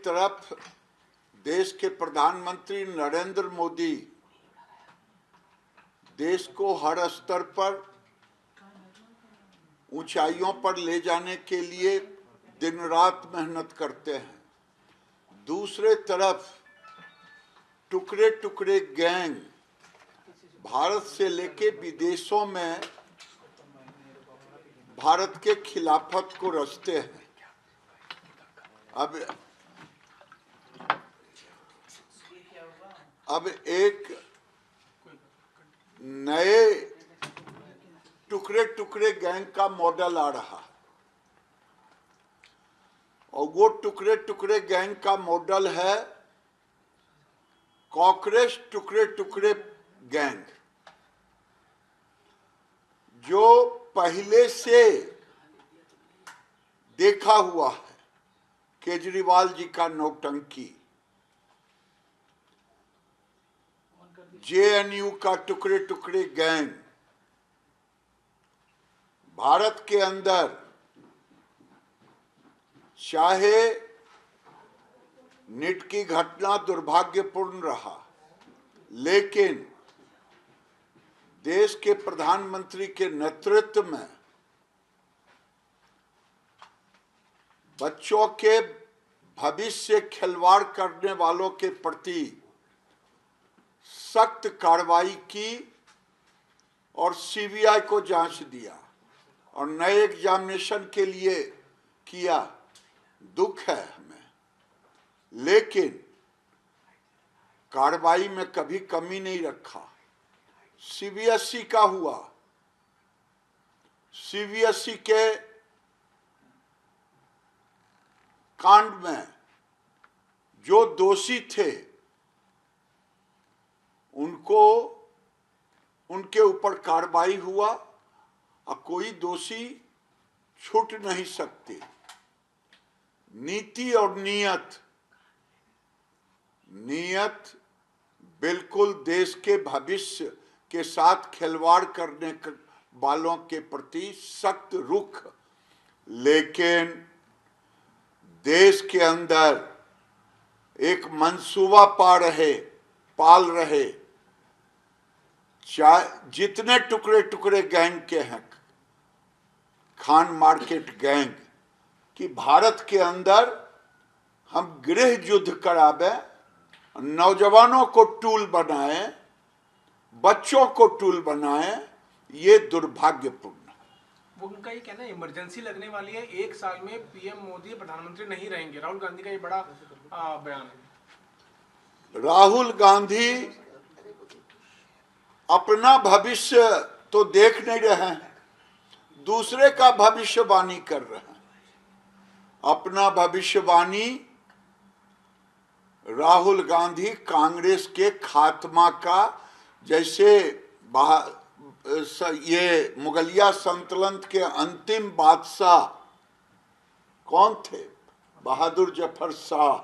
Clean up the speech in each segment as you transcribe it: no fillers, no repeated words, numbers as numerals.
तरफ देश के प्रधानमंत्री नरेंद्र मोदी देश को हर स्तर पर ऊंचाइयों पर ले जाने के लिए दिन रात मेहनत करते हैं, दूसरे तरफ टुकड़े टुकड़े गैंग भारत से लेके विदेशों में भारत के खिलाफत को रचते हैं। अब एक नए टुकड़े टुकड़े गैंग का मॉडल आ रहा है और वो टुकड़े टुकड़े गैंग का मॉडल है कॉकरोच टुकड़े टुकड़े गैंग, जो पहले से देखा हुआ है केजरीवाल जी का नौटंकी, जेएनयू का टुकड़े टुकड़े गैंग, भारत के अंदर चाहे नीट की घटना दुर्भाग्यपूर्ण रहा, लेकिन देश के प्रधानमंत्री के नेतृत्व में बच्चों के भविष्य खिलवाड़ करने वालों के प्रति सख्त कार्रवाई की और सीबीआई को जांच दिया और नए एग्जामिनेशन के लिए किया। दुख है हमें, लेकिन कार्रवाई में कभी कमी नहीं रखा। सीबीएसई का हुआ, सीबीएसई के कांड में जो दोषी थे उनके ऊपर कार्रवाई हुआ और कोई दोषी छूट नहीं सकते। नीति और नीयत बिल्कुल देश के भविष्य के साथ खिलवाड़ करने वालों के प्रति सख्त रुख, लेकिन देश के अंदर एक मंसूबा पाल रहे जितने टुकड़े टुकड़े गैंग के हैं, खान मार्केट गैंग, कि भारत के अंदर हम गृह युद्ध करावे, नौजवानों को टूल बनाएं, बच्चों को टूल बनाएं, ये दुर्भाग्यपूर्ण है। वो उनका ये कहना है इमरजेंसी लगने वाली है, 1 साल में पीएम मोदी प्रधानमंत्री नहीं रहेंगे। राहुल गांधी का ये बड़ा बयान है। राहुल गांधी अपना भविष्य तो देख नहीं रहे हैं, दूसरे का भविष्यवाणी कर रहे हैं। अपना भविष्यवाणी राहुल गांधी कांग्रेस के खात्मा का, जैसे ये मुगलिया सल्तनत के अंतिम बादशाह कौन थे, बहादुर जफर शाह,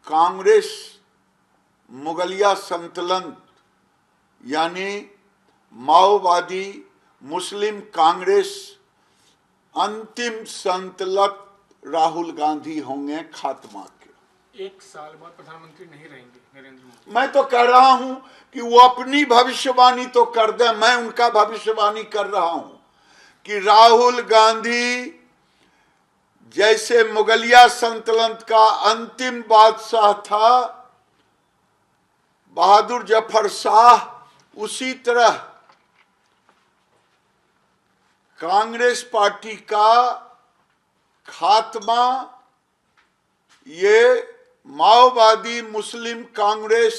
कांग्रेस मुगलिया सल्तनत यानी माओवादी मुस्लिम कांग्रेस अंतिम सल्तनत राहुल गांधी होंगे खात्मा के। 1 साल बाद प्रधानमंत्री नहीं रहेंगे नरेंद्र मोदी। मैं तो कह रहा हूं कि वो अपनी भविष्यवाणी तो कर दे, मैं उनका भविष्यवाणी कर रहा हूं कि राहुल गांधी जैसे मुगलिया सल्तनत का अंतिम बादशाह था बहादुर जफर शाह, उसी तरह कांग्रेस पार्टी का खात्मा ये माओवादी मुस्लिम कांग्रेस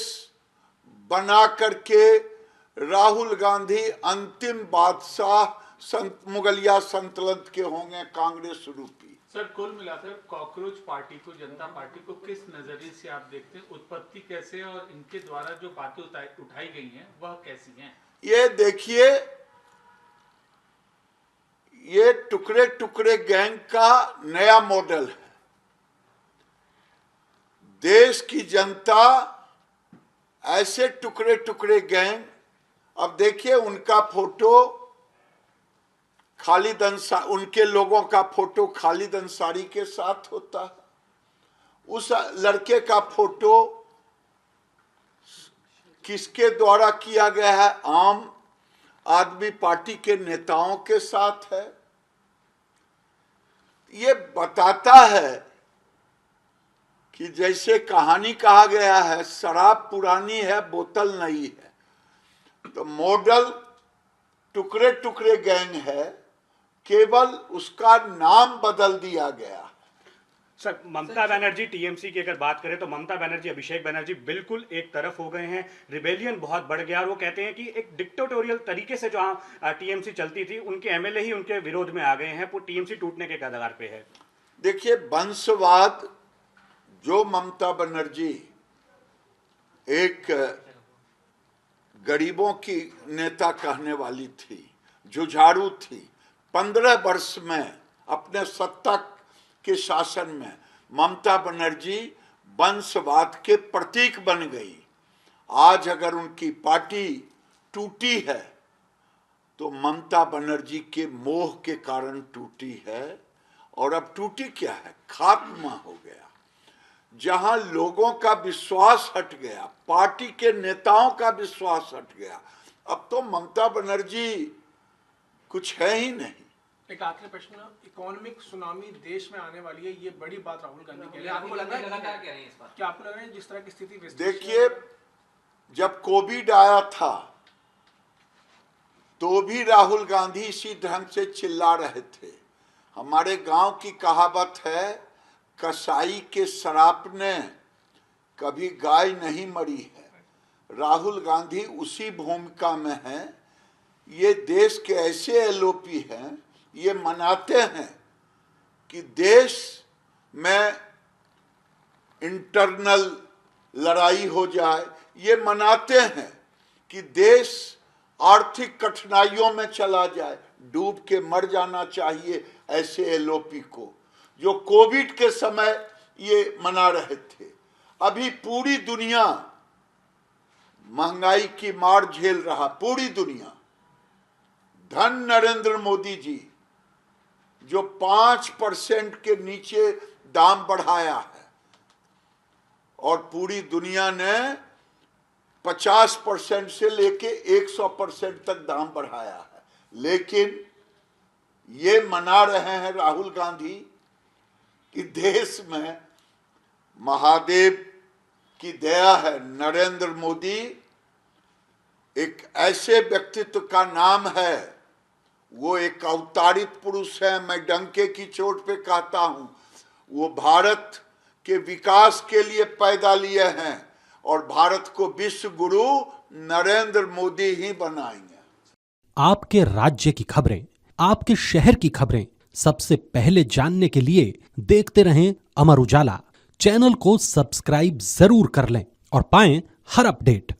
बना करके राहुल गांधी अंतिम बादशाह मुगलिया सल्तनत के होंगे कांग्रेस रूपी। सर, कुल मिलाकर कॉकरोच पार्टी को, जनता पार्टी को किस नजरिए से आप देखते हैं? उत्पत्ति कैसे है और इनके द्वारा जो बातें उठाई गई हैं वह कैसी हैं? ये देखिए, ये टुकड़े टुकड़े गैंग का नया मॉडल है। देश की जनता ऐसे टुकड़े टुकड़े गैंग, अब देखिए उनका फोटो खालिद अंसारी, उनके लोगों का फोटो खालिद अंसारी के साथ होता है, उस लड़के का फोटो किसके द्वारा किया गया है? आम आदमी पार्टी के नेताओं के साथ है। ये बताता है कि जैसे कहानी कहा गया है, शराब पुरानी है बोतल नई है, तो मॉडल टुकड़े टुकड़े गैंग है, केवल उसका नाम बदल दिया गया। सर, ममता बनर्जी टीएमसी की अगर बात करें तो ममता बनर्जी, अभिषेक बनर्जी बिल्कुल एक तरफ हो गए हैं। रिबेलियन बहुत बढ़ गया और वो कहते हैं कि एक डिक्टेटोरियल तरीके से जो टीएमसी चलती थी, उनके एमएलए ही उनके विरोध में आ गए हैं। वो टीएमसी टूटने के कगार पे है। देखिए, वंशवाद जो ममता बनर्जी एक गरीबों की नेता कहने वाली थी, जुझारू थी, 15 वर्ष में अपने सत्ता के शासन में ममता बनर्जी वंशवाद के प्रतीक बन गई। आज अगर उनकी पार्टी टूटी है तो ममता बनर्जी के मोह के कारण टूटी है। और अब टूटी क्या है? खात्मा हो गया। जहां लोगों का विश्वास हट गया, पार्टी के नेताओं का विश्वास हट गया, अब तो ममता बनर्जी कुछ है ही नहीं। एक आखिरी प्रश्न, इकोनॉमिक सुनामी देश में आने वाली है, ये बड़ी बात राहुल गांधी कह रहे हैं। आपको लग रहा है क्या आपको लग रहा है जिस तरह की स्थिति? देखिए, जब कोविड आया था तो भी राहुल गांधी इसी ढंग से चिल्ला रहे थे। हमारे गांव की कहावत है, कसाई के श्राप ने कभी गाय नहीं मरी है। राहुल गांधी उसी भूमिका में है। ये देश के ऐसे एलओपी हैं, ये मनाते हैं कि देश में इंटरनल लड़ाई हो जाए, ये मनाते हैं कि देश आर्थिक कठिनाइयों में चला जाए, डूब के मर जाना चाहिए ऐसे एलओपी को, जो कोविड के समय ये मना रहे थे। अभी पूरी दुनिया महंगाई की मार झेल रहा, पूरी दुनिया। धन नरेंद्र मोदी जी जो 5% के नीचे दाम बढ़ाया है, और पूरी दुनिया ने 50% से लेके 100% तक दाम बढ़ाया है। लेकिन ये मना रहे हैं राहुल गांधी कि देश में महादेव की दया है, नरेंद्र मोदी एक ऐसे व्यक्तित्व का नाम है, वो एक अवतारित पुरुष है। मैं डंके की चोट पे कहता हूं, वो भारत के विकास के लिए पैदा लिए हैं और भारत को विश्व गुरु नरेंद्र मोदी ही बनाएंगे। आपके राज्य की खबरें, आपके शहर की खबरें सबसे पहले जानने के लिए देखते रहें अमर उजाला। चैनल को सब्सक्राइब जरूर कर लें और पाएं हर अपडेट।